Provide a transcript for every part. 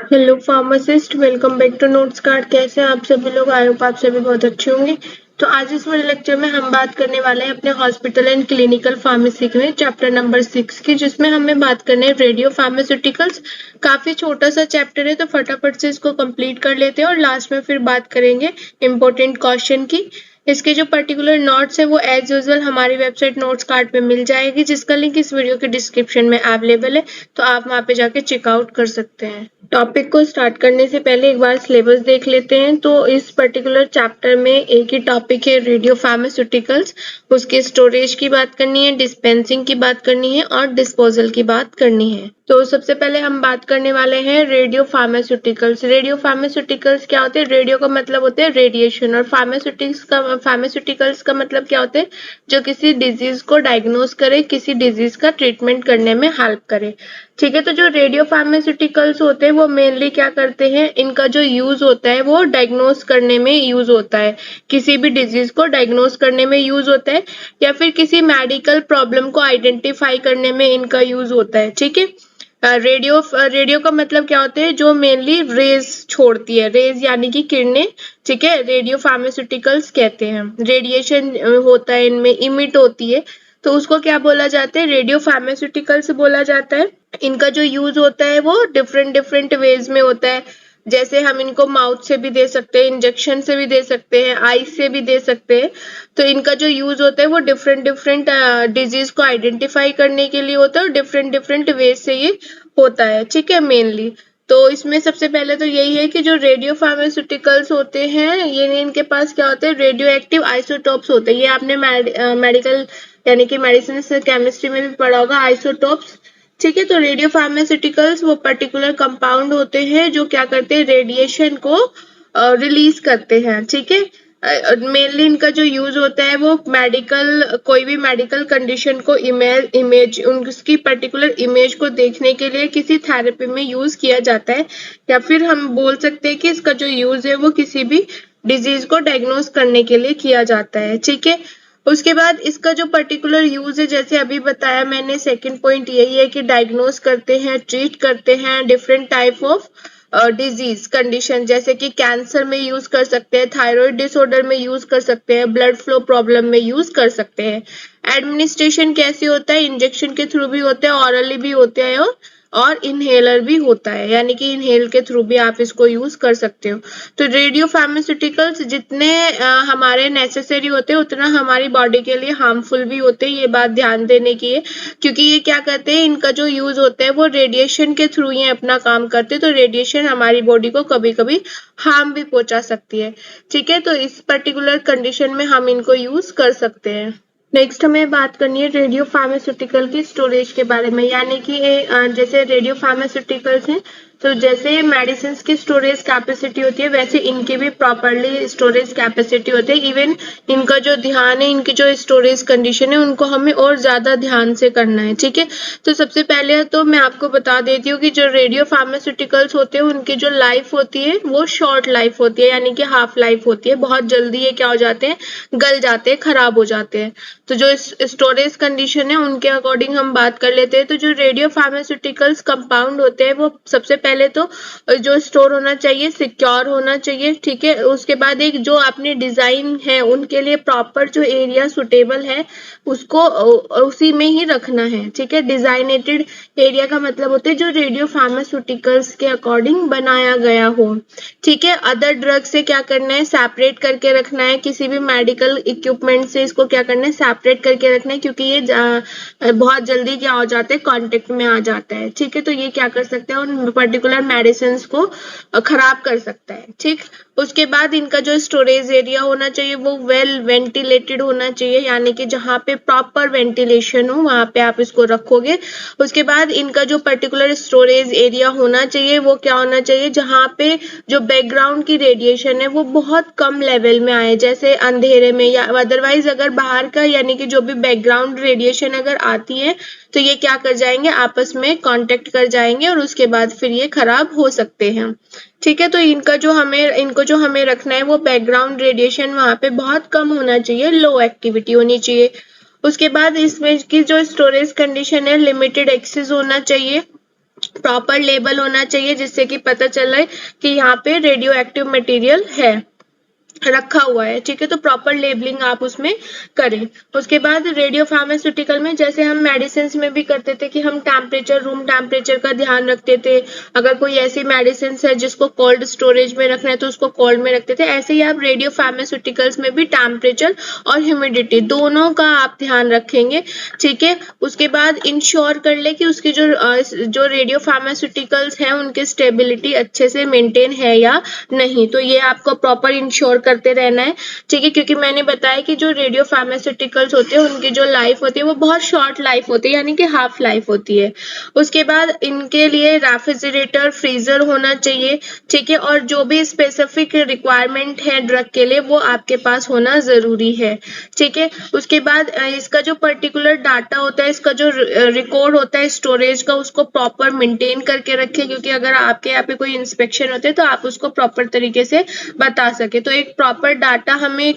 Hello pharmacist, welcome back to notes card. कैसे हैं आप सभी लोग? आई होप आप सभी बहुत अच्छे होंगे। तो आज इस वाले लेक्चर में हम बात करने वाले हैं अपने हॉस्पिटल एंड क्लिनिकल फार्मेसी में चैप्टर नंबर 6 की, जिसमें हमें बात करने है रेडियो फार्मास्यूटिकल्स। काफी छोटा सा चैप्टर है, तो फटाफट से इसको कंप्लीट कर लेते हैं और लास्ट में फिर बात करेंगे इम्पोर्टेंट क्वेश्चन की। इसके जो पर्टिकुलर नोट्स है वो एज यूजुअल हमारी वेबसाइट नोट्स कार्ड पे मिल जाएगी, जिसका लिंक इस वीडियो के डिस्क्रिप्शन में अवेलेबल है, तो आप वहां पे जाके चेकआउट कर सकते हैं। टॉपिक को स्टार्ट करने से पहले एक बार सिलेबस देख लेते हैं। तो इस पर्टिकुलर चैप्टर में एक ही टॉपिक है, रेडियो फार्मास्यूटिकल्स। उसके स्टोरेज की बात करनी है, डिस्पेंसिंग की बात करनी है और डिस्पोजल की बात करनी है। तो सबसे पहले हम बात करने वाले हैं रेडियो फार्मास्यूटिकल्स। रेडियो फार्मास्यूटिकल्स क्या होते हैं? रेडियो का मतलब होता है रेडिएशन, और फार्मास्यूटिकल्स का मतलब क्या होता है? जो किसी डिजीज को डायग्नोस करे, किसी डिजीज का ट्रीटमेंट करने में हेल्प करे। ठीक है, तो जो रेडियो फार्मास्यूटिकल्स होते हैं वो मेनली क्या करते हैं, इनका जो यूज होता है वो डायग्नोस करने में यूज होता है, किसी भी डिजीज को डायग्नोस करने में यूज होता है, या फिर किसी मेडिकल प्रॉब्लम को आइडेंटिफाई करने में इनका यूज होता है। ठीक है, रेडियो का मतलब क्या होता है? जो मेनली रेज छोड़ती है, रेज यानी कि किरणें। ठीक है, रेडियो फार्मास्यूटिकल्स कहते हैं। रेडिएशन होता है इनमें, इमिट होती है, तो उसको क्या बोला जाता है? रेडियो फार्मास्यूटिकल्स बोला जाता है। इनका जो यूज होता है वो डिफरेंट डिफरेंट वेज में होता है। जैसे हम इनको माउथ से भी दे सकते हैं, इंजेक्शन से भी दे सकते हैं, आई से भी दे सकते हैं। तो इनका जो यूज होता है वो डिफरेंट डिफरेंट डिजीज को आइडेंटिफाई करने के लिए होता है, और डिफरेंट डिफरेंट वेज से ये होता है। ठीक है, मेनली तो इसमें सबसे पहले तो यही है कि जो रेडियो फार्मास्यूटिकल्स होते हैं, ये इनके पास क्या होते हैं? रेडियो एक्टिव आइसोटोप्स होते हैं। ये आपने मेडिकल यानी कि मेडिसिन केमिस्ट्री में भी पढ़ा होगा, आइसोटोप्स। ठीक है, तो रेडियो फार्मास्यूटिकल्स वो पर्टिकुलर कंपाउंड होते हैं जो क्या करते हैं? रेडिएशन को रिलीज करते हैं। ठीक है, मेनली इनका जो यूज होता है वो कोई भी मेडिकल कंडीशन को इमेज उसकी पर्टिकुलर इमेज को देखने के लिए किसी थेरेपी में यूज किया जाता है, या फिर हम बोल सकते हैं कि इसका जो यूज है वो किसी भी डिजीज को डायग्नोस करने के लिए किया जाता है। ठीक है, उसके बाद इसका जो पर्टिकुलर यूज है, जैसे अभी बताया मैंने, सेकंड पॉइंट यही है कि डायग्नोस करते हैं, ट्रीट करते हैं different type of disease condition, जैसे कि कैंसर में यूज कर सकते हैं, थायराइड डिसऑर्डर में यूज कर सकते हैं, ब्लड फ्लो प्रॉब्लम में यूज कर सकते हैं। एडमिनिस्ट्रेशन कैसे होता है? इंजेक्शन के थ्रू भी होते हैं, ऑरली भी होते हैं, और इनहेलर भी होता है, यानी कि इनहेल के थ्रू भी आप इसको यूज कर सकते हो। तो रेडियो फार्मास्यूटिकल्स जितने हमारे नेसेसरी होते हैं उतना हमारी बॉडी के लिए हार्मफुल भी होते हैं, ये बात ध्यान देने की है। क्योंकि ये क्या करते हैं, इनका जो यूज होता है वो रेडिएशन के थ्रू ही अपना काम करते हैं, तो रेडिएशन हमारी बॉडी को कभी कभी हार्म भी पहुंचा सकती है। ठीक है, तो इस पर्टिकुलर कंडीशन में हम इनको यूज कर सकते हैं। नेक्स्ट हमें बात करनी है रेडियो फार्मास्यूटिकल की स्टोरेज के बारे में, यानी कि जैसे रेडियो फार्मास्यूटिकल्स हैं, तो जैसे मेडिसिन की स्टोरेज कैपेसिटी होती है, वैसे इनकी भी प्रॉपरली स्टोरेज कैपेसिटी होती है। इवन इनका जो ध्यान है, इनकी जो स्टोरेज कंडीशन है, उनको हमें और ज्यादा ध्यान से करना है। ठीक है, तो सबसे पहले तो मैं आपको बता देती हूँ कि जो रेडियो फार्मास्यूटिकल्स होते हैं उनकी जो लाइफ होती है वो शॉर्ट लाइफ होती है, यानी कि हाफ लाइफ होती है। बहुत जल्दी ये क्या हो जाते हैं? गल जाते हैं, खराब हो जाते हैं। तो जो स्टोरेज कंडीशन है उनके अकॉर्डिंग हम बात कर लेते हैं। तो जो रेडियो फार्मास्यूटिकल्स कंपाउंड होते हैं वो सबसे पहले तो जो स्टोर होना चाहिए, सिक्योर होना चाहिए। ठीक है, उसके बाद एक जो आपने डिजाइन है उनके लिए प्रॉपर जो एरिया सुटेबल है उसको उसी में ही रखना है। ठीक है, डिजाइनेटेड एरिया का मतलब होता है जो रेडियो फार्मास्यूटिकल्स के अकॉर्डिंग बनाया गया हो। ठीक है, अदर ड्रग से क्या करना है? सेपरेट करके रखना है। किसी भी मेडिकल इक्विपमेंट से इसको क्या करना है? सेपरेट करके रखना है, क्योंकि ये बहुत जल्दी क्या हो जाता है? कांटेक्ट में आ जाता है। ठीक है, तो ये क्या कर सकते हैं? उन पर्टिकुलर मेडिसिन को खराब कर सकता है। ठीक, उसके बाद इनका जो स्टोरेज एरिया होना चाहिए वो वेल वेंटिलेटेड होना चाहिए, यानी कि जहाँ पे प्रॉपर वेंटिलेशन हो वहां पे आप इसको रखोगे। उसके बाद इनका जो पर्टिकुलर स्टोरेज एरिया होना चाहिए वो क्या होना चाहिए? जहाँ पे जो बैकग्राउंड की रेडिएशन है वो बहुत कम लेवल में आए, जैसे अंधेरे में, या अदरवाइज अगर बाहर का यानी कि जो भी बैकग्राउंड रेडिएशन अगर आती है तो ये क्या कर जाएंगे? आपस में कांटेक्ट कर जाएंगे, और उसके बाद फिर ये खराब हो सकते हैं। ठीक है, तो इनको जो हमें रखना है वो बैकग्राउंड रेडिएशन वहां पे बहुत कम होना चाहिए, लो एक्टिविटी होनी चाहिए। उसके बाद इसमें की जो स्टोरेज कंडीशन है लिमिटेड एक्सेस होना चाहिए। प्रॉपर लेबल होना चाहिए जिससे कि पता चले कि यहाँ पे रेडियो एक्टिव मटेरियल है, रखा हुआ है, ठीक है। तो प्रॉपर लेबलिंग आप उसमें करें। उसके बाद रेडियो फार्मास्यूटिकल में जैसे हम मेडिसिन में भी करते थे कि हम टेम्परेचर, रूम टेम्परेचर का ध्यान रखते थे। अगर कोई ऐसी मेडिसिन है जिसको कोल्ड स्टोरेज में रखना है तो उसको कोल्ड में रखते थे। ऐसे ही आप रेडियो फार्मास्यूटिकल्स में भी टेम्परेचर और ह्यूमिडिटी दोनों का आप ध्यान रखेंगे, ठीक है। उसके बाद इंश्योर कर ले कि उसकी जो रेडियो फार्मास्यूटिकल्स हैं उनकी स्टेबिलिटी अच्छे से मेंटेन है या नहीं, तो ये आपको प्रॉपर इंश्योर करते रहना है, ठीक है। क्योंकि मैंने बताया कि जो रेडियो फार्मास्यूटिकल्स होते हैं उनकी जो लाइफ होती है वो बहुत शॉर्ट लाइफ होती है, यानी कि हाफ लाइफ होती है। उसके बाद इनके लिए रेफ्रिजरेटर, फ्रीजर होना चाहिए, ठीक है। और जो भी स्पेसिफिक रिक्वायरमेंट है ड्रग के लिए वो आपके पास होना जरूरी है, ठीक है। उसके बाद इसका जो पर्टिकुलर डाटा होता है, इसका जो रिकॉर्ड होता है स्टोरेज का, उसको प्रॉपर मेंटेन करके रखें, क्योंकि अगर आपके यहाँ पे कोई इंस्पेक्शन होते है तो आप उसको प्रॉपर तरीके से बता सके। तो एक प्रॉपर डाटा हमें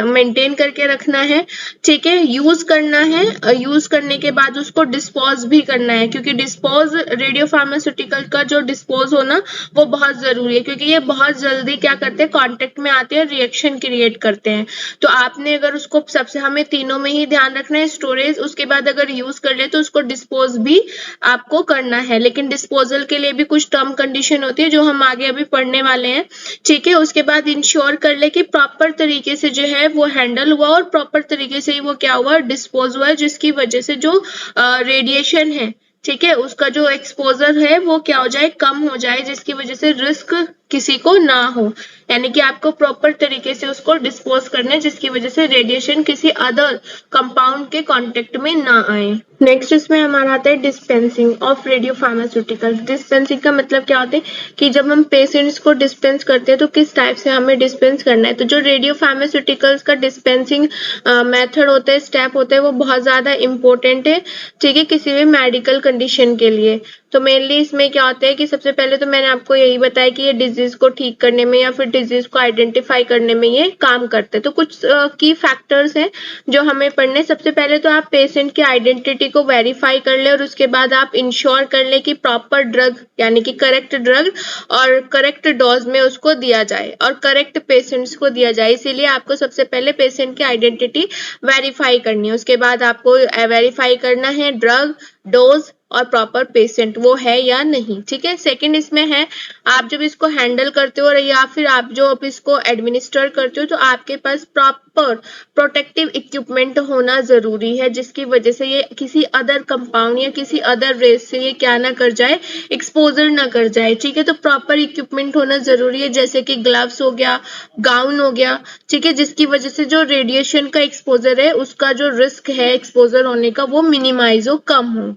मेंटेन करके रखना है, ठीक है। यूज करना है, यूज करने के बाद उसको डिस्पोज भी करना है, क्योंकि डिस्पोज रेडियो फार्मास्यूटिकल का जो डिस्पोज होना वो बहुत जरूरी है, क्योंकि ये बहुत जल्दी क्या करते हैं, कांटेक्ट में आते हैं, रिएक्शन क्रिएट करते हैं। तो आपने अगर उसको सबसे, हमें तीनों में ही ध्यान रखना है, स्टोरेज, उसके बाद अगर यूज कर ले तो उसको डिस्पोज भी आपको करना है। लेकिन डिस्पोजल के लिए भी कुछ टर्म कंडीशन होती है जो हम आगे अभी पढ़ने वाले हैं, ठीक है। उसके बाद इंश्योर कर ले कि प्रॉपर तरीके से जो है वो हैंडल हुआ और प्रॉपर तरीके से ही वो क्या हुआ, डिस्पोज हुआ है, जिसकी वजह से जो रेडिएशन है, ठीक है, उसका जो एक्सपोजर है वो क्या हो जाए, कम हो जाए, जिसकी वजह से रिस्क किसी को ना हो। यानी कि आपको प्रॉपर तरीके से उसको डिस्पोज करना है, जिसकी वजह से रेडिएशन किसी अदर कंपाउंड के कांटेक्ट में ना आए। नेक्स्ट इसमें हमारा आता है dispensing of radio pharmaceutical. Dispensing का मतलब क्या होता है कि जब हम पेशेंट्स को डिस्पेंस करते हैं तो किस टाइप से हमें डिस्पेंस करना है। तो जो रेडियो फार्मास्यूटिकल्स का डिस्पेंसिंग मेथड होता है, स्टेप होता है, वो बहुत ज्यादा इंपॉर्टेंट है, ठीक है, किसी भी मेडिकल कंडीशन के लिए। तो मेनली इसमें क्या होता है कि सबसे पहले तो मैंने आपको यही बताया कि ये डिजीज को ठीक करने में या फिर डिजीज को आइडेंटिफाई करने में ये काम करते हैं। तो कुछ की फैक्टर्स हैं जो हमें पढ़ने। सबसे पहले तो आप पेशेंट की आइडेंटिटी को वेरीफाई कर ले और उसके बाद आप इंश्योर कर ले कि प्रॉपर ड्रग, यानी कि करेक्ट ड्रग और करेक्ट डोज में उसको दिया जाए और करेक्ट पेशेंट्स को दिया जाए। इसीलिए आपको सबसे पहले पेशेंट की आइडेंटिटी वेरीफाई करनी है। उसके बाद आपको वेरीफाई करना है ड्रग, डोज और प्रॉपर पेशेंट वो है या नहीं, ठीक है। सेकंड इसमें है, आप जब इसको हैंडल करते हो या फिर आप जो अब इसको एडमिनिस्टर करते हो तो आपके पास प्रॉपर प्रोटेक्टिव इक्विपमेंट होना जरूरी है, जिसकी वजह से ये किसी अदर कंपाउंड या किसी अदर रेस से ये क्या ना कर जाए, एक्सपोजर ना कर जाए, ठीक है। तो प्रॉपर इक्विपमेंट होना जरूरी है, जैसे कि ग्लव्स हो गया, गाउन हो गया, ठीक है, जिसकी वजह से जो रेडिएशन का एक्सपोजर है उसका जो रिस्क है एक्सपोजर होने का वो मिनिमाइज हो, कम हो।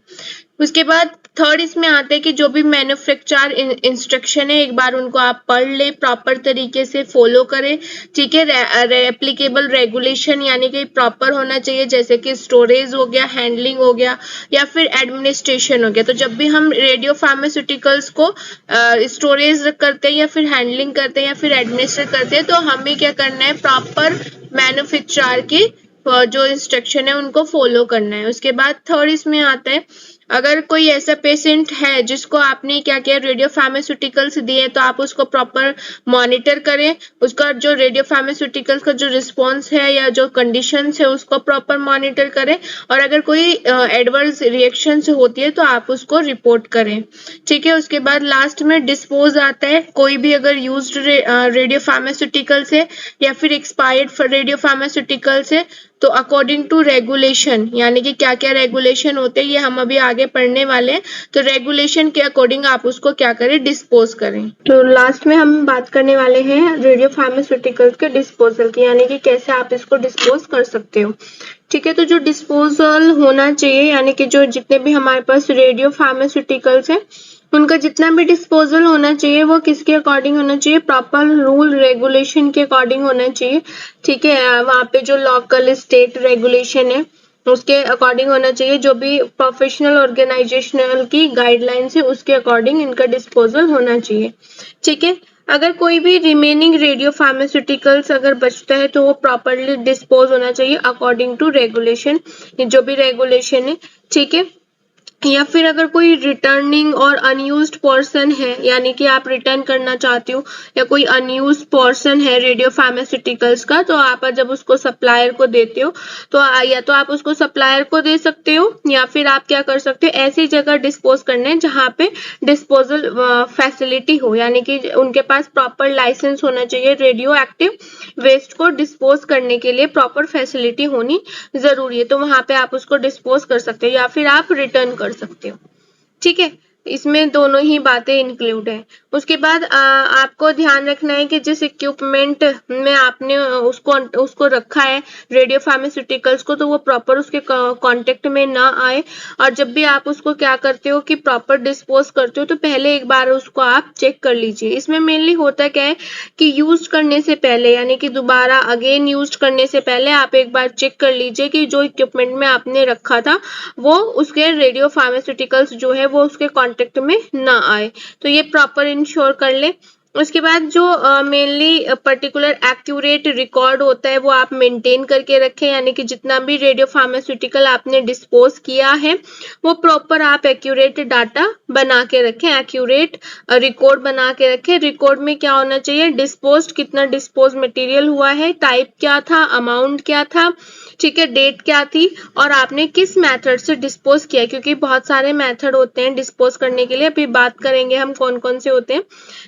उसके बाद थर्ड इसमें आते हैं कि जो भी मैन्युफैक्चर इंस्ट्रक्शन है एक बार उनको आप पढ़ ले, प्रॉपर तरीके से फॉलो करें, ठीक है। एप्लीकेबल रेगुलेशन यानी कि प्रॉपर होना चाहिए, जैसे कि स्टोरेज हो गया, हैंडलिंग हो गया या फिर एडमिनिस्ट्रेशन हो गया। तो जब भी हम रेडियो फार्मास्यूटिकल्स को स्टोरेज करते हैं या फिर हैंडलिंग करते हैं या फिर एडमिनिस्टर करते हैं तो हमें क्या करना है, प्रॉपर मैन्युफैक्चर की जो इंस्ट्रक्शन है उनको फॉलो करना है। उसके बाद थर्ड इसमें आता है, अगर कोई ऐसा पेशेंट है जिसको आपने क्या किया, रेडियो फार्मास्यूटिकल्स दिए, तो आप उसको प्रॉपर मॉनिटर करें, उसका जो रेडियो फार्मास्यूटिकल्स का जो रिस्पॉन्स है या जो कंडीशंस है उसको प्रॉपर मॉनिटर करें, और अगर कोई एडवर्स रिएक्शंस होती है तो आप उसको रिपोर्ट करें, ठीक है। उसके बाद लास्ट में डिस्पोज आता है, कोई भी अगर यूज्ड रेडियो फार्मास्यूटिकल्स है या फिर एक्सपायर्ड रेडियो फार्मास्यूटिकल्स है तो अकॉर्डिंग टू रेगुलेशन, यानी कि क्या क्या रेगुलेशन होते हैं ये हम अभी आगे पढ़ने वाले हैं, तो रेगुलेशन के अकॉर्डिंग आप उसको क्या करें, डिस्पोज करें। तो लास्ट में हम बात करने वाले हैं रेडियो फार्मास्यूटिकल्स के डिस्पोजल की, यानी कि कैसे आप इसको डिस्पोज कर सकते हो, ठीक है। तो जो डिस्पोजल होना चाहिए, यानी कि जो जितने भी हमारे पास रेडियो फार्मास्यूटिकल्स है उनका जितना भी डिस्पोजल होना चाहिए वो किसके अकॉर्डिंग होना चाहिए, प्रॉपर रूल रेगुलेशन के अकॉर्डिंग होना चाहिए, ठीक है। वहाँ पे जो लोकल स्टेट रेगुलेशन है उसके अकॉर्डिंग होना चाहिए, जो भी प्रोफेशनल ऑर्गेनाइजेशनल की गाइडलाइंस है उसके अकॉर्डिंग इनका डिस्पोजल होना चाहिए, ठीक है। अगर कोई भी रिमेनिंग रेडियो फार्मास्यूटिकल्स अगर बचता है तो वो प्रॉपरली डिस्पोज होना चाहिए अकॉर्डिंग टू रेगुलेशन, जो भी रेगुलेशन है, ठीक है। या फिर अगर कोई रिटर्निंग और अनयूज्ड पोर्शन है, यानी कि आप रिटर्न करना चाहते हो, या कोई अनयूज्ड पोर्शन है रेडियो फार्मास्यूटिकल्स का, तो आप जब उसको सप्लायर को देते हो तो या तो आप उसको सप्लायर को दे सकते हो, या फिर आप क्या कर सकते हो, ऐसी जगह डिस्पोज करने हैं जहाँ पे डिस्पोजल फैसिलिटी हो, यानी कि उनके पास प्रॉपर लाइसेंस होना चाहिए। रेडियो एक्टिव वेस्ट को डिस्पोज करने के लिए प्रॉपर फैसिलिटी होनी जरूरी है, तो वहां पे आप उसको डिस्पोज कर सकते हो या फिर आप रिटर्न कर सकते हो। ठीक है, इसमें दोनों ही बातें इंक्लूड है। उसके बाद आपको ध्यान रखना है कि जिस इक्विपमेंट में आपने उसको रखा है रेडियो फार्मास्यूटिकल्स को, तो वो प्रॉपर उसके कांटेक्ट में ना आए। और जब भी आप उसको क्या करते हो कि प्रॉपर डिस्पोज करते हो, तो पहले एक बार उसको आप चेक कर लीजिए। इसमें मेनली होता क्या है कि यूज करने से पहले, यानी कि दोबारा अगेन यूज करने से पहले आप एक बार चेक कर लीजिए कि जो इक्विपमेंट में आपने रखा था वो उसके रेडियो फार्मास्यूटिकल्स जो है वो उसके कांटेक्ट में ना आए, तो ये प्रॉपर इंश्योर कर ले। उसके बाद जो मेनली पर्टिकुलर एक्यूरेट रिकॉर्ड होता है वो आप मेंटेन करके रखें, यानी कि जितना भी रेडियो फार्मास्यूटिकल आपने डिस्पोज किया है वो प्रॉपर आप एक्यूरेट डाटा बना के रखें, एक्यूरेट रिकॉर्ड बना के रखें। रिकॉर्ड में क्या होना चाहिए, डिस्पोज कितना डिस्पोज मटेरियल हुआ है, टाइप क्या था, अमाउंट क्या था, ठीक है, डेट क्या थी, और आपने किस मेथड से डिस्पोज किया, क्योंकि बहुत सारे मेथड होते हैं डिस्पोज करने के लिए, अभी बात करेंगे हम कौन कौन से होते हैं।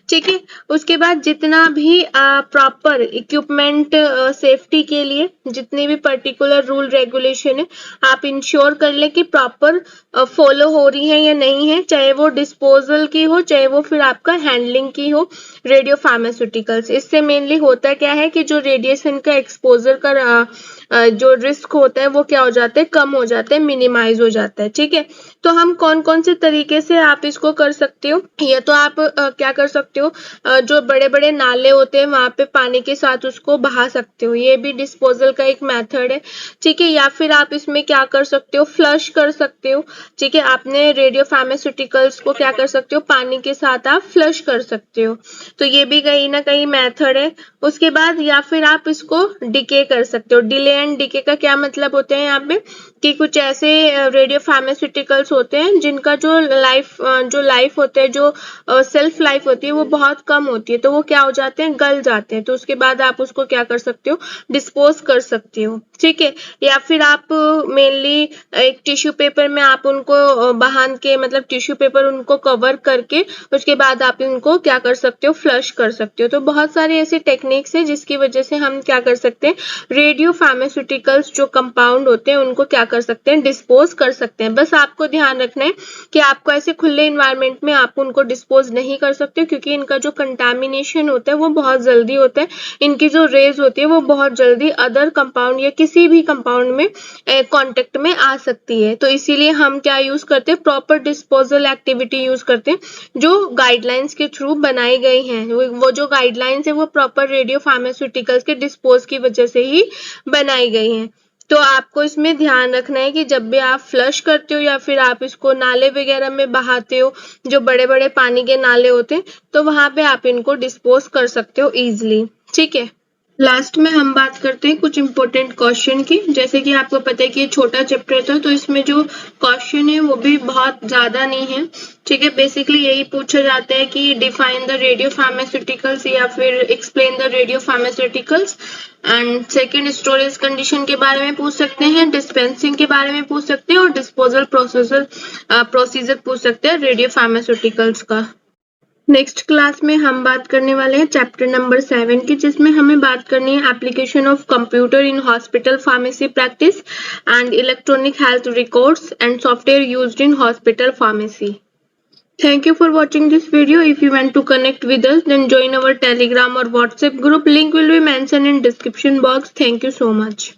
ठीक है, उसके बाद जितना भी प्रॉपर इक्विपमेंट सेफ्टी के लिए जितने भी पर्टिकुलर रूल रेगुलेशन है आप इंश्योर कर ले कि प्रॉपर फॉलो हो रही है या नहीं है, चाहे वो डिस्पोजल की हो चाहे वो फिर आपका हैंडलिंग की हो रेडियो फार्मास्यूटिकल्स। इससे मेनली होता क्या है कि जो रेडिएशन का एक्सपोजर का जो रिस्क होता है वो क्या हो जाता है, कम हो जाता है, मिनिमाइज हो जाता है। ठीक है, तो हम कौन कौन से तरीके से आप इसको कर सकते हो, या तो आप क्या कर सकते हो, जो बड़े बड़े नाले होते हैं वहां पे पानी के साथ उसको बहा सकते हो, ये भी डिस्पोजल का एक मेथड है। ठीक है, या फिर आप इसमें क्या कर सकते हो, फ्लश कर सकते हो। ठीक है, आपने रेडियो फार्मास्यूटिकल्स को क्या कर सकते हो, पानी के साथ आप फ्लश कर सकते हो, तो ये भी कहीं ना कहीं मेथड है। उसके बाद या फिर आप इसको डिके कर सकते हो। डिले एंड डिके का क्या मतलब होता है यहाँ पे कि कुछ ऐसे रेडियो फार्मास्यूटिकल्स होते हैं जिनका जो लाइफ होता है, जो सेल्फ लाइफ होती है वो बहुत कम होती है, तो वो क्या हो जाते हैं, गल जाते हैं, तो उसके बाद आप उसको क्या कर सकते हो, डिस्पोज कर सकते हो। ठीक है, या फिर आप मेनली एक टिश्यू पेपर में आप उनको बांध के, मतलब टिश्यू पेपर उनको कवर करके उसके बाद आप इनको क्या कर सकते हो, फ्लश कर सकते हो। तो बहुत सारे ऐसे टेक्निक्स है जिसकी वजह से हम क्या कर सकते हैं, रेडियो फार्मास्यूटिकल्स जो कंपाउंड होते हैं उनको क्या कर सकते हैं, डिस्पोज कर सकते हैं। बस आपको ध्यान रखना है कि आपको ऐसे खुले इन्वायरमेंट में आप उनको डिस्पोज नहीं कर सकते, क्योंकि इनका जो कंटामिनेशन होता है वो बहुत जल्दी होता है, इनकी जो रेज होती है वो बहुत जल्दी अदर कंपाउंड या किसी भी कंपाउंड में कांटेक्ट में आ सकती है। तो इसीलिए हम क्या यूज करते हैं, प्रॉपर डिस्पोजल एक्टिविटी यूज करते हैं जो गाइडलाइंस के थ्रू बनाई गई हैं। वो जो गाइडलाइंस है वो प्रॉपर रेडियो फार्मास्यूटिकल्स के डिस्पोज की वजह से ही बनाई गई हैं। तो आपको इसमें ध्यान रखना है कि जब भी आप फ्लश करते हो या फिर आप इसको नाले वगैरह में बहाते हो, जो बड़े बड़े पानी के नाले होते हैं, तो वहां पे आप इनको डिस्पोज कर सकते हो इजिली। ठीक है, लास्ट में हम बात करते हैं कुछ इंपॉर्टेंट क्वेश्चन की। जैसे कि आपको पता है कि ये छोटा चैप्टर था, तो इसमें जो क्वेश्चन है वो भी बहुत ज्यादा नहीं है। ठीक है, बेसिकली यही पूछा जाता है कि डिफाइन द रेडियो फार्मास्यूटिकल्स या फिर explain the radio pharmaceuticals, and second storage condition के बारे में पूछ सकते हैं, डिस्पेंसिंग के बारे में पूछ सकते हैं, और डिस्पोजल प्रोसीजर पूछ सकते हैं रेडियो फार्मास्यूटिकल्स का। नेक्स्ट क्लास में हम बात करने वाले हैं चैप्टर नंबर 7 की, जिसमें हमें बात करनी है application of computer in hospital pharmacy practice and electronic health records and software used in hospital pharmacy. Thank you for watching this video. If you want to connect with us, then join our Telegram or WhatsApp group. Link will be mentioned in description box. Thank you so much.